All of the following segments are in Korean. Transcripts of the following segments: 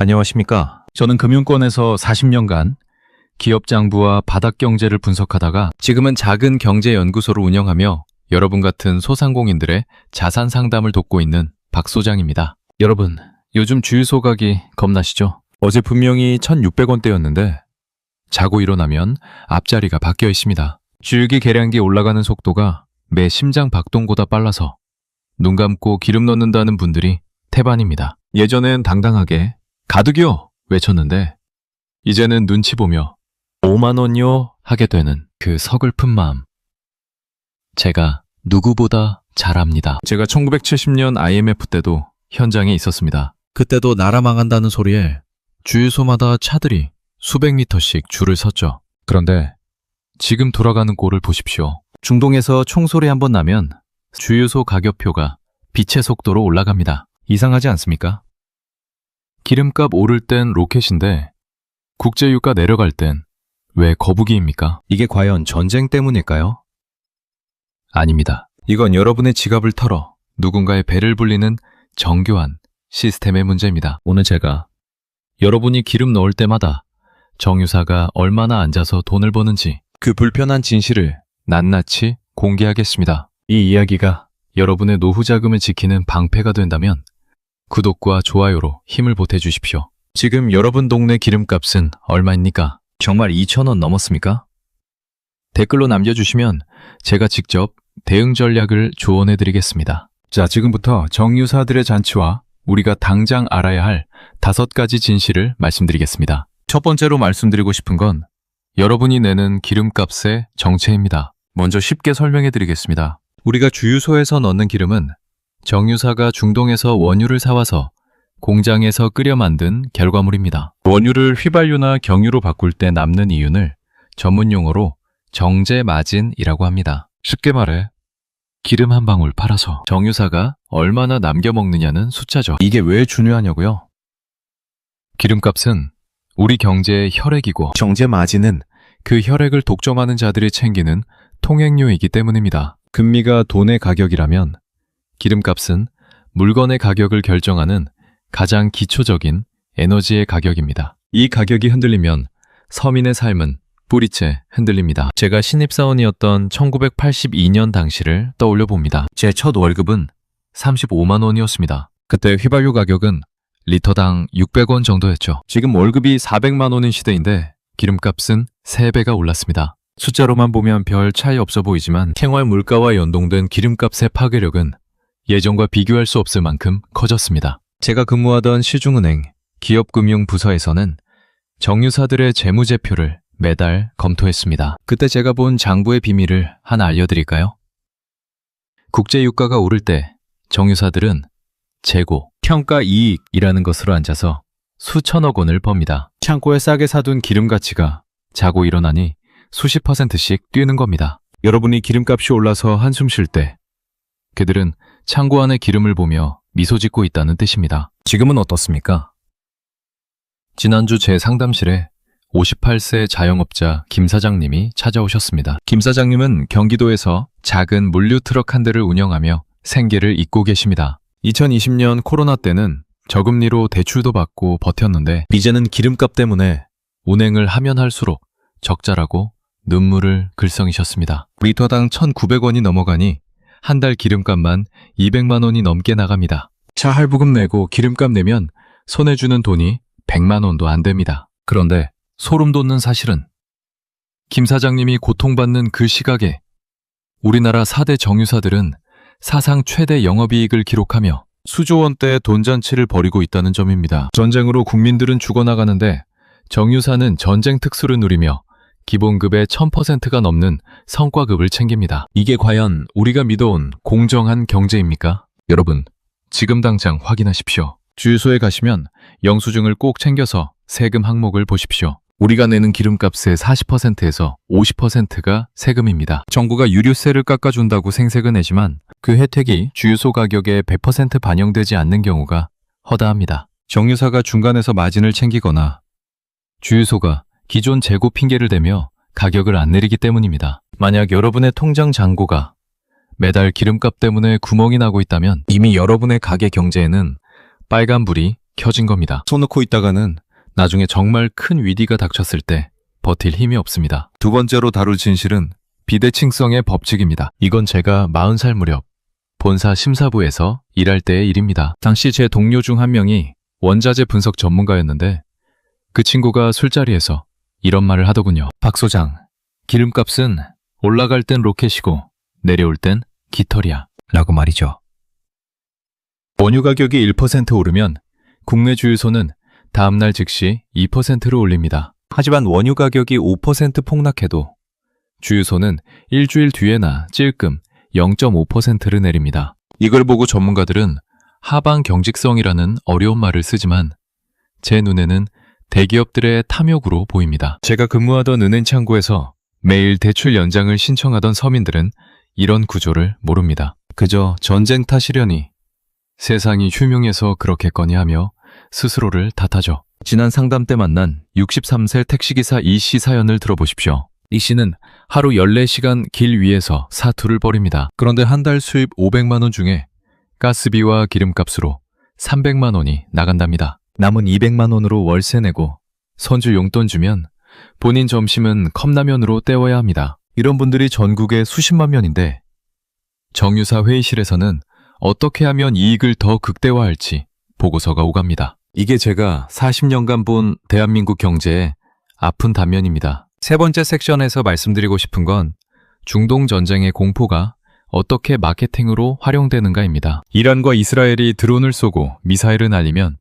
안녕하십니까. 저는 금융권에서 40년간 기업 장부와 바닥 경제를 분석하다가 지금은 작은 경제 연구소를 운영하며 여러분 같은 소상공인들의 자산 상담을 돕고 있는 박 소장입니다. 여러분, 요즘 주유소 가기 겁나시죠? 어제 분명히 1,600원대였는데 자고 일어나면 앞자리가 바뀌어 있습니다. 줄기 계량기 올라가는 속도가 매 심장 박동보다 빨라서 눈 감고 기름 넣는다는 분들이 태반입니다. 예전엔 당당하게 가득이요 외쳤는데 이제는 눈치 보며 5만 원요 하게 되는 그 서글픈 마음. 제가 누구보다 잘 압니다. 제가 1970년 IMF 때도 현장에 있었습니다. 그때도 나라 망한다는 소리에 주유소마다 차들이 수백 미터씩 줄을 섰죠. 그런데 지금 돌아가는 꼴을 보십시오. 중동에서 총소리 한번 나면 주유소 가격표가 빛의 속도로 올라갑니다. 이상하지 않습니까? 기름값 오를 땐 로켓인데 국제유가 내려갈 땐 왜 거북이입니까? 이게 과연 전쟁 때문일까요? 아닙니다. 이건 여러분의 지갑을 털어 누군가의 배를 불리는 정교한 시스템의 문제입니다. 오늘 제가 여러분이 기름 넣을 때마다 정유사가 얼마나 앉아서 돈을 버는지 그 불편한 진실을 낱낱이 공개하겠습니다. 이 이야기가 여러분의 노후 자금을 지키는 방패가 된다면 구독과 좋아요로 힘을 보태주십시오. 지금 여러분 동네 기름값은 얼마입니까? 정말 2,000원 넘었습니까? 댓글로 남겨주시면 제가 직접 대응 전략을 조언해드리겠습니다. 자, 지금부터 정유사들의 잔치와 우리가 당장 알아야 할 5가지 진실을 말씀드리겠습니다. 첫 번째로 말씀드리고 싶은 건 여러분이 내는 기름값의 정체입니다. 먼저 쉽게 설명해드리겠습니다. 우리가 주유소에서 넣는 기름은 정유사가 중동에서 원유를 사와서 공장에서 끓여 만든 결과물입니다. 원유를 휘발유나 경유로 바꿀 때 남는 이윤을 전문용어로 정제마진이라고 합니다. 쉽게 말해 기름 한 방울 팔아서 정유사가 얼마나 남겨먹느냐는 숫자죠. 이게 왜 중요하냐고요? 기름값은 우리 경제의 혈액이고 정제마진은 그 혈액을 독점하는 자들이 챙기는 통행료이기 때문입니다. 금리가 돈의 가격이라면 기름값은 물건의 가격을 결정하는 가장 기초적인 에너지의 가격입니다. 이 가격이 흔들리면 서민의 삶은 뿌리째 흔들립니다. 제가 신입사원이었던 1982년 당시를 떠올려 봅니다. 제 첫 월급은 35만 원이었습니다. 그때 휘발유 가격은 리터당 600원 정도였죠. 지금 월급이 400만 원인 시대인데 기름값은 3배가 올랐습니다. 숫자로만 보면 별 차이 없어 보이지만 생활 물가와 연동된 기름값의 파괴력은 예전과 비교할 수 없을 만큼 커졌습니다. 제가 근무하던 시중은행 기업금융부서에서는 정유사들의 재무제표를 매달 검토했습니다. 그때 제가 본 장부의 비밀을 하나 알려드릴까요? 국제유가가 오를 때 정유사들은 재고, 평가 이익이라는 것으로 앉아서 수천억 원을 법니다. 창고에 싸게 사둔 기름 가치가 자고 일어나니 수십 %씩 뛰는 겁니다. 여러분이 기름값이 올라서 한숨 쉴 때 그들은 창고 안의 기름을 보며 미소 짓고 있다는 뜻입니다. 지금은 어떻습니까? 지난주 제 상담실에 58세 자영업자 김 사장님이 찾아오셨습니다. 김 사장님은 경기도에서 작은 물류 트럭 한 대를 운영하며 생계를 잇고 계십니다. 2020년 코로나 때는 저금리로 대출도 받고 버텼는데 이제는 기름값 때문에 운행을 하면 할수록 적자라고 눈물을 글썽이셨습니다. 리터당 1,900원이 넘어가니 한 달 기름값만 200만 원이 넘게 나갑니다. 차 할부금 내고 기름값 내면 손에 주는 돈이 100만 원도 안 됩니다. 그런데 소름 돋는 사실은 김 사장님이 고통받는 그 시각에 우리나라 4대 정유사들은 사상 최대 영업이익을 기록하며 수조 원대의 돈잔치를 벌이고 있다는 점입니다. 전쟁으로 국민들은 죽어나가는데 정유사는 전쟁 특수를 누리며 기본급의 1000%가 넘는 성과급을 챙깁니다. 이게 과연 우리가 믿어온 공정한 경제입니까? 여러분, 지금 당장 확인하십시오. 주유소에 가시면 영수증을 꼭 챙겨서 세금 항목을 보십시오. 우리가 내는 기름값의 40%에서 50%가 세금입니다. 정부가 유류세를 깎아준다고 생색은 내지만 그 혜택이 주유소 가격에 100% 반영되지 않는 경우가 허다합니다. 정유사가 중간에서 마진을 챙기거나 주유소가 기존 재고 핑계를 대며 가격을 안 내리기 때문입니다. 만약 여러분의 통장 잔고가 매달 기름값 때문에 구멍이 나고 있다면 이미 여러분의 가게 경제에는 빨간불이 켜진 겁니다. 손놓고 있다가는 나중에 정말 큰 위기가 닥쳤을 때 버틸 힘이 없습니다. 두 번째로 다룰 진실은 비대칭성의 법칙입니다. 이건 제가 40살 무렵 본사 심사부에서 일할 때의 일입니다. 당시 제 동료 중 한 명이 원자재 분석 전문가였는데 그 친구가 술자리에서 이런 말을 하더군요. 박 소장, 기름값은 올라갈 땐 로켓이고 내려올 땐 깃털이야 라고 말이죠. 원유 가격이 1% 오르면 국내 주유소는 다음날 즉시 2%로 올립니다. 하지만 원유 가격이 5% 폭락해도 주유소는 일주일 뒤에나 찔끔 0.5%를 내립니다. 이걸 보고 전문가들은 하방 경직성이라는 어려운 말을 쓰지만 제 눈에는 대기업들의 탐욕으로 보입니다. 제가 근무하던 은행 창구에서 매일 대출 연장을 신청하던 서민들은 이런 구조를 모릅니다. 그저 전쟁 탓이려니 세상이 흉흉해서 그렇겠거니 하며 스스로를 탓하죠. 지난 상담 때 만난 63세 택시기사 이 씨 사연을 들어보십시오. 이 씨는 하루 14시간 길 위에서 사투를 벌입니다. 그런데 한 달 수입 500만 원 중에 가스비와 기름값으로 300만 원이 나간답니다. 남은 200만 원으로 월세 내고 손주 용돈 주면 본인 점심은 컵라면으로 때워야 합니다. 이런 분들이 전국에 수십만 명인데 정유사 회의실에서는 어떻게 하면 이익을 더 극대화할지 보고서가 오갑니다. 이게 제가 40년간 본 대한민국 경제의 아픈 단면입니다. 세 번째 섹션에서 말씀드리고 싶은 건 중동 전쟁의 공포가 어떻게 마케팅으로 활용되는가입니다. 이란과 이스라엘이 드론을 쏘고 미사일을 날리면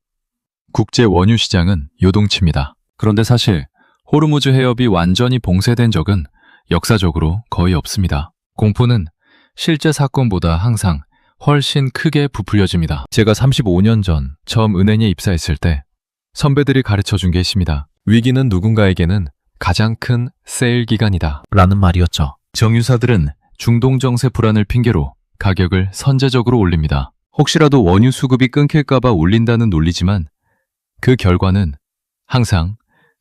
국제 원유 시장은 요동칩니다. 그런데 사실 호르무즈 해협이 완전히 봉쇄된 적은 역사적으로 거의 없습니다. 공포는 실제 사건보다 항상 훨씬 크게 부풀려집니다. 제가 35년 전 처음 은행에 입사했을 때 선배들이 가르쳐준 게 있습니다. 위기는 누군가에게는 가장 큰 세일 기간이다 라는 말이었죠. 정유사들은 중동 정세 불안을 핑계로 가격을 선제적으로 올립니다. 혹시라도 원유 수급이 끊길까봐 올린다는 논리지만 그 결과는 항상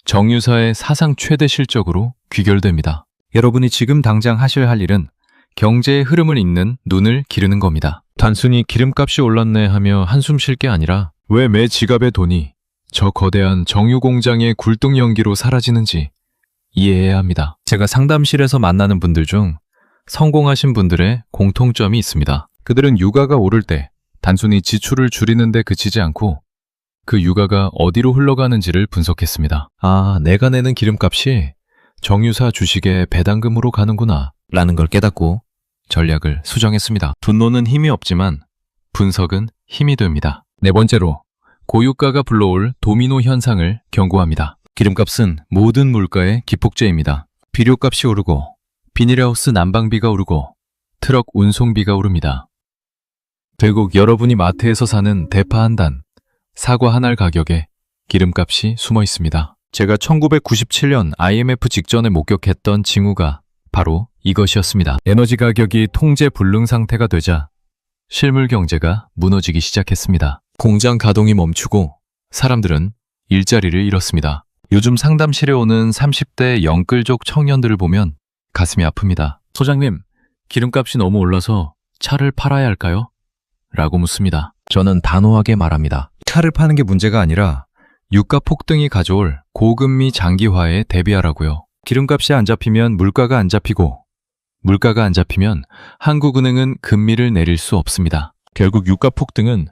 정유사의 사상 최대 실적으로 귀결됩니다. 여러분이 지금 당장 하셔야 할 일은 경제의 흐름을 읽는 눈을 기르는 겁니다. 단순히 기름값이 올랐네 하며 한숨 쉴 게 아니라 왜 매 지갑의 돈이 저 거대한 정유 공장의 굴뚝 연기로 사라지는지 이해해야 합니다. 제가 상담실에서 만나는 분들 중 성공하신 분들의 공통점이 있습니다. 그들은 유가가 오를 때 단순히 지출을 줄이는 데 그치지 않고 그 유가가 어디로 흘러가는지를 분석했습니다. 아, 내가 내는 기름값이 정유사 주식의 배당금으로 가는구나 라는 걸 깨닫고 전략을 수정했습니다. 분노는 힘이 없지만 분석은 힘이 됩니다. 네 번째로 고유가가 불러올 도미노 현상을 경고합니다. 기름값은 모든 물가의 기폭제입니다. 비료값이 오르고 비닐하우스 난방비가 오르고 트럭 운송비가 오릅니다. 결국 여러분이 마트에서 사는 대파 한 단, 사과 한 알 가격에 기름값이 숨어 있습니다. 제가 1997년 IMF 직전에 목격했던 징후가 바로 이것이었습니다. 에너지 가격이 통제 불능 상태가 되자 실물 경제가 무너지기 시작했습니다. 공장 가동이 멈추고 사람들은 일자리를 잃었습니다. 요즘 상담실에 오는 30대 영끌족 청년들을 보면 가슴이 아픕니다. 소장님, 기름값이 너무 올라서 차를 팔아야 할까요? 라고 묻습니다. 저는 단호하게 말합니다. 차를 파는 게 문제가 아니라 유가 폭등이 가져올 고금리 장기화에 대비하라고요. 기름값이 안 잡히면 물가가 안 잡히고 물가가 안 잡히면 한국은행은 금리를 내릴 수 없습니다. 결국 유가 폭등은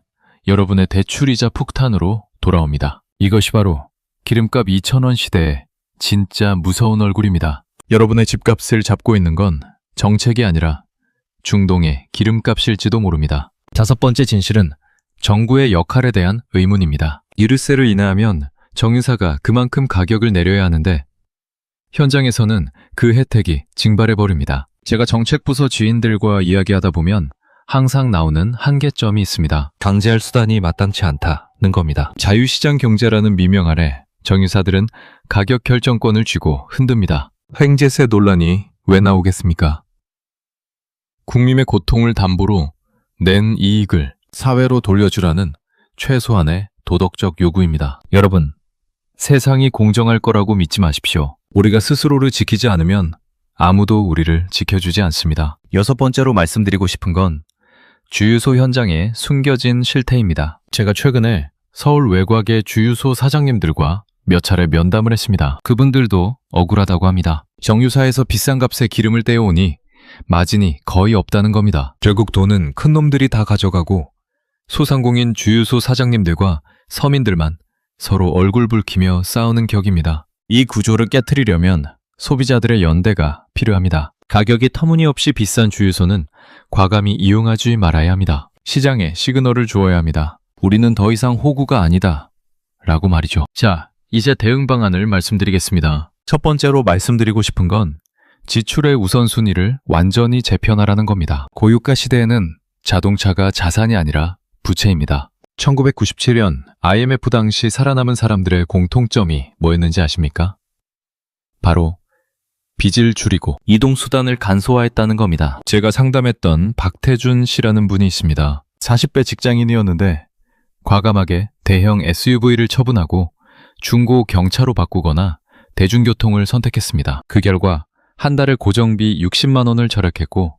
여러분의 대출이자 폭탄으로 돌아옵니다. 이것이 바로 기름값 2,000원 시대의 진짜 무서운 얼굴입니다. 여러분의 집값을 잡고 있는 건 정책이 아니라 중동의 기름값일지도 모릅니다. 다섯 번째 진실은 정부의 역할에 대한 의문입니다. 유류세를 인하하면 정유사가 그만큼 가격을 내려야 하는데 현장에서는 그 혜택이 증발해버립니다. 제가 정책부서 지인들과 이야기하다 보면 항상 나오는 한계점이 있습니다. 강제할 수단이 마땅치 않다는 겁니다. 자유시장 경제라는 미명 아래 정유사들은 가격 결정권을 쥐고 흔듭니다. 횡재세 논란이 왜 나오겠습니까? 국민의 고통을 담보로 낸 이익을 사회로 돌려주라는 최소한의 도덕적 요구입니다. 여러분, 세상이 공정할 거라고 믿지 마십시오. 우리가 스스로를 지키지 않으면 아무도 우리를 지켜주지 않습니다. 여섯 번째로 말씀드리고 싶은 건 주유소 현장에 숨겨진 실태입니다. 제가 최근에 서울 외곽의 주유소 사장님들과 몇 차례 면담을 했습니다. 그분들도 억울하다고 합니다. 정유사에서 비싼 값에 기름을 떼어오니 마진이 거의 없다는 겁니다. 결국 돈은 큰 놈들이 다 가져가고 소상공인 주유소 사장님들과 서민들만 서로 얼굴 붉히며 싸우는 격입니다. 이 구조를 깨트리려면 소비자들의 연대가 필요합니다. 가격이 터무니없이 비싼 주유소는 과감히 이용하지 말아야 합니다. 시장에 시그널을 주어야 합니다. 우리는 더 이상 호구가 아니다 라고 말이죠. 자, 이제 대응 방안을 말씀드리겠습니다. 첫 번째로 말씀드리고 싶은 건 지출의 우선순위를 완전히 재편하라는 겁니다. 고유가 시대에는 자동차가 자산이 아니라 부채입니다. 1997년 IMF 당시 살아남은 사람들의 공통점이 뭐였는지 아십니까? 바로 빚을 줄이고 이동수단을 간소화했다는 겁니다. 제가 상담했던 박태준 씨라는 분이 있습니다. 40대 직장인이었는데 과감하게 대형 SUV를 처분하고 중고 경차로 바꾸거나 대중교통을 선택했습니다. 그 결과 한 달에 고정비 60만 원을 절약했고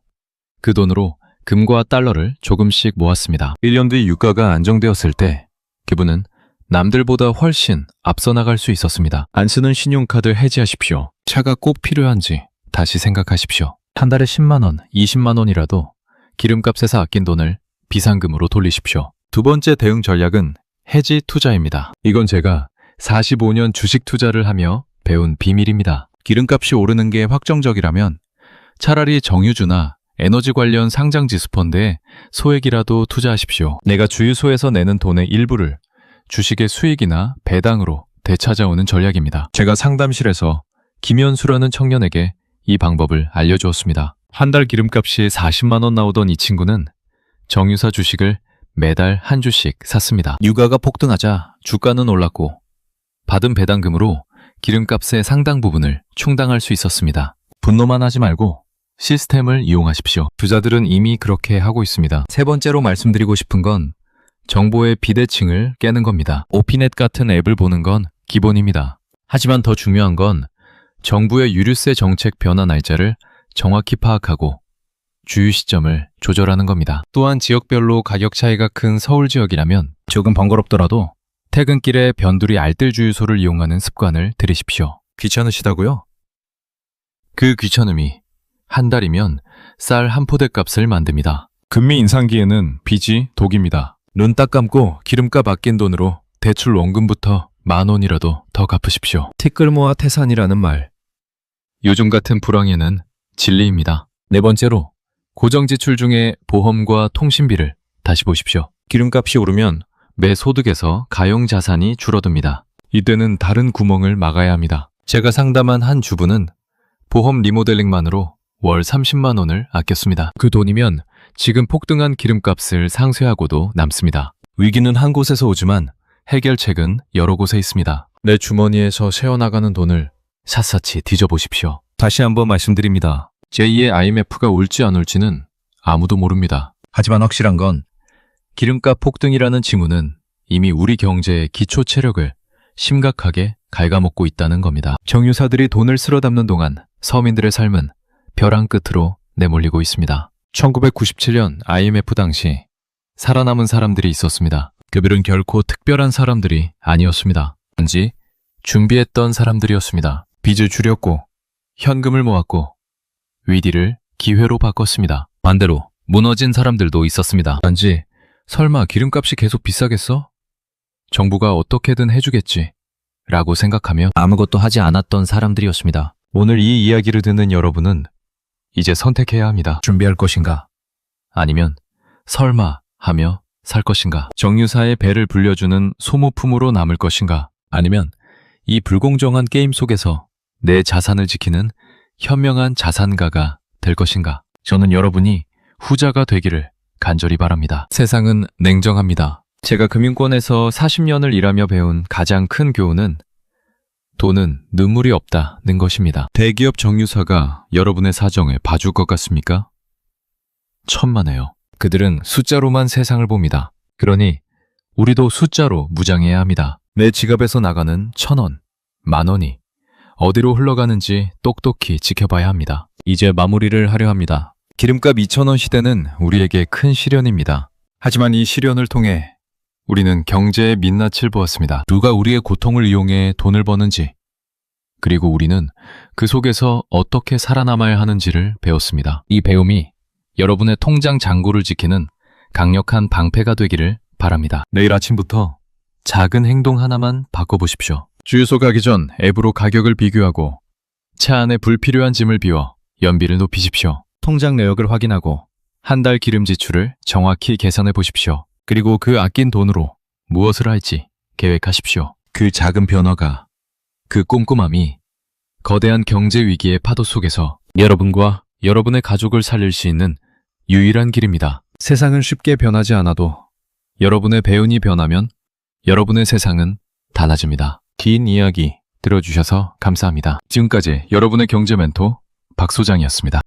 그 돈으로 금과 달러를 조금씩 모았습니다. 1년 뒤 유가가 안정되었을 때 그분은 남들보다 훨씬 앞서 나갈 수 있었습니다. 안 쓰는 신용카드 해지하십시오. 차가 꼭 필요한지 다시 생각하십시오. 한 달에 10만 원, 20만 원이라도 기름값에서 아낀 돈을 비상금으로 돌리십시오. 두 번째 대응 전략은 해지 투자입니다. 이건 제가 45년 주식 투자를 하며 배운 비밀입니다. 기름값이 오르는 게 확정적이라면 차라리 정유주나 에너지 관련 상장지수 펀드에 소액이라도 투자하십시오. 내가 주유소에서 내는 돈의 일부를 주식의 수익이나 배당으로 되찾아오는 전략입니다. 제가 상담실에서 김현수라는 청년에게 이 방법을 알려주었습니다. 한 달 기름값이 40만 원 나오던 이 친구는 정유사 주식을 매달 한 주씩 샀습니다. 유가가 폭등하자 주가는 올랐고 받은 배당금으로 기름값의 상당 부분을 충당할 수 있었습니다. 분노만 하지 말고 시스템을 이용하십시오. 부자들은 이미 그렇게 하고 있습니다. 세 번째로 말씀드리고 싶은 건 정보의 비대칭을 깨는 겁니다. 오피넷 같은 앱을 보는 건 기본입니다. 하지만 더 중요한 건 정부의 유류세 정책 변화 날짜를 정확히 파악하고 주유 시점을 조절하는 겁니다. 또한 지역별로 가격 차이가 큰 서울 지역이라면 조금 번거롭더라도 퇴근길에 변두리 알뜰 주유소를 이용하는 습관을 들이십시오. 귀찮으시다고요? 그 귀찮음이 한 달이면 쌀 한 포대 값을 만듭니다. 금리 인상기에는 빚이 독입니다. 눈 딱 감고 기름값 아낀 돈으로 대출 원금부터 10,000원이라도 더 갚으십시오. 티끌 모아 태산이라는 말. 요즘 같은 불황에는 진리입니다. 네 번째로 고정지출 중에 보험과 통신비를 다시 보십시오. 기름값이 오르면 매 소득에서 가용자산이 줄어듭니다. 이때는 다른 구멍을 막아야 합니다. 제가 상담한 한 주부는 보험 리모델링만으로 월 30만 원을 아꼈습니다. 그 돈이면 지금 폭등한 기름값을 상쇄하고도 남습니다. 위기는 한 곳에서 오지만 해결책은 여러 곳에 있습니다. 내 주머니에서 새어나가는 돈을 샅샅이 뒤져보십시오. 다시 한번 말씀드립니다. 제2의 IMF가 올지 안 올지는 아무도 모릅니다. 하지만 확실한 건 기름값 폭등이라는 징후는 이미 우리 경제의 기초 체력을 심각하게 갉아먹고 있다는 겁니다. 정유사들이 돈을 쓸어 담는 동안 서민들의 삶은 벼랑 끝으로 내몰리고 있습니다. 1997년 IMF 당시 살아남은 사람들이 있었습니다. 그들은 결코 특별한 사람들이 아니었습니다. 단지 준비했던 사람들이었습니다. 빚을 줄였고 현금을 모았고 위기를 기회로 바꿨습니다. 반대로 무너진 사람들도 있었습니다. 단지 설마 기름값이 계속 비싸겠어? 정부가 어떻게든 해주겠지 라고 생각하며 아무것도 하지 않았던 사람들이었습니다. 오늘 이 이야기를 듣는 여러분은 이제 선택해야 합니다. 준비할 것인가? 아니면 설마 하며 살 것인가? 정유사의 배를 불려주는 소모품으로 남을 것인가? 아니면 이 불공정한 게임 속에서 내 자산을 지키는 현명한 자산가가 될 것인가? 저는 여러분이 후자가 되기를 간절히 바랍니다. 세상은 냉정합니다. 제가 금융권에서 40년을 일하며 배운 가장 큰 교훈은 돈은 눈물이 없다는 것입니다. 대기업 정유사가 여러분의 사정에 봐줄 것 같습니까? 천만에요. 그들은 숫자로만 세상을 봅니다. 그러니 우리도 숫자로 무장해야 합니다. 내 지갑에서 나가는 1,000원, 10,000원이 어디로 흘러가는지 똑똑히 지켜봐야 합니다. 이제 마무리를 하려 합니다. 기름값 2,000원 시대는 우리에게 큰 시련입니다. 하지만 이 시련을 통해 우리는 경제의 민낯을 보았습니다. 누가 우리의 고통을 이용해 돈을 버는지, 그리고 우리는 그 속에서 어떻게 살아남아야 하는지를 배웠습니다. 이 배움이 여러분의 통장 잔고를 지키는 강력한 방패가 되기를 바랍니다. 내일 아침부터 작은 행동 하나만 바꿔보십시오. 주유소 가기 전 앱으로 가격을 비교하고 차 안에 불필요한 짐을 비워 연비를 높이십시오. 통장 내역을 확인하고 한 달 기름 지출을 정확히 계산해 보십시오. 그리고 그 아낀 돈으로 무엇을 할지 계획하십시오. 그 작은 변화가, 그 꼼꼼함이 거대한 경제 위기의 파도 속에서 여러분과 여러분의 가족을 살릴 수 있는 유일한 길입니다. 세상은 쉽게 변하지 않아도 여러분의 배운이 변하면 여러분의 세상은 달라집니다. 긴 이야기 들어주셔서 감사합니다. 지금까지 여러분의 경제 멘토 박 소장이었습니다.